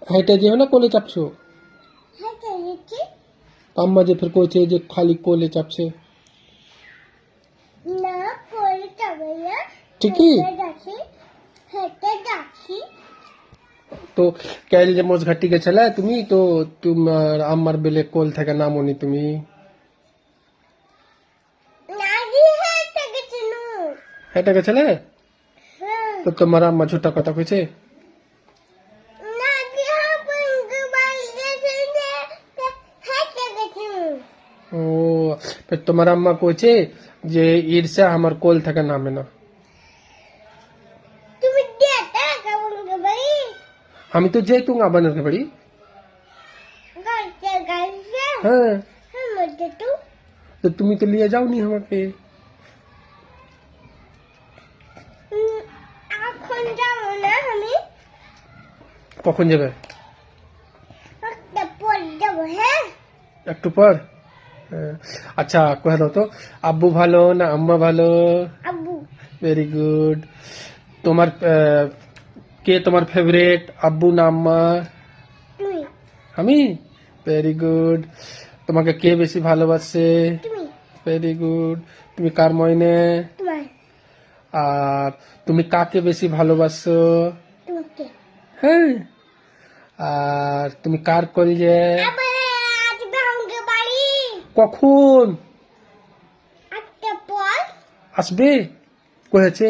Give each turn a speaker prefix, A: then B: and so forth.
A: হেঁটে যেও না, কোলে চাপছো।
B: হেঁটে গেছি।
A: আম্মা যে ফের কইছে যে খালি কোলে চাপছে।
B: না, কোলে যাবে না।
A: ঠিকই
B: হেঁটে যাচ্ছি। হেঁটে যাচ্ছি।
A: তো কাল যে মোজ ঘাটি গেছিলে তুমি, তো তোমার আম্মার বেলে কোল থেকে নামনি তুমি।
B: নাকি হেঁটে গেছি নু।
A: হেঁটে গেছিলে?
B: হ্যাঁ।
A: তো তোমার আম্মা ঝুটা কথা কইছে?
B: নাকি হাবুঙ্গু বাড়ি গেছি যে হেঁটে গেছি নু।
A: ও, ফের তোমার আম্মা কইছে যে ঈর্ষা আমার কোল থেকে নামে না।
B: তুমি যেতে হাবুঙ্গু বাড়ি।
A: আমি তো যেহেতু আবানের বাড়ি।
B: গাইছে গাইছে।
A: হ্যাঁ,
B: হ্যাঁ, মধ্যে তো।
A: তো তুমি তো নিয়ে যাওনি আমাকে।
B: উম, এখন যাবো না আমি।
A: কখন যাবে?
B: একটা পর যাবো, হ্যাঁ।
A: একটু পর। হ্যাঁ। আচ্ছা কহে দাও তো, আব্বু ভালো না আম্মা ভালো?
B: আব্বু।
A: Very good. তোমার কে তোমার ফেভারিট, আব্বু না আম্মা?
B: তুমি।
A: আমি। Very good. তোমাকে কে বেশি ভালোবাসে?
B: তুমি।
A: Very good. তুমি কার ময়নে?
B: তোমার।
A: আর তুমি কাকে বেশি ভালোবাসো?
B: তোমাকে।
A: হ্যাঁ। আর তুমি কার কলজে?
B: আবার আসবে আমাকে বাড়ি।
A: কখন
B: একটা পর।
A: আসবে কয়েছে?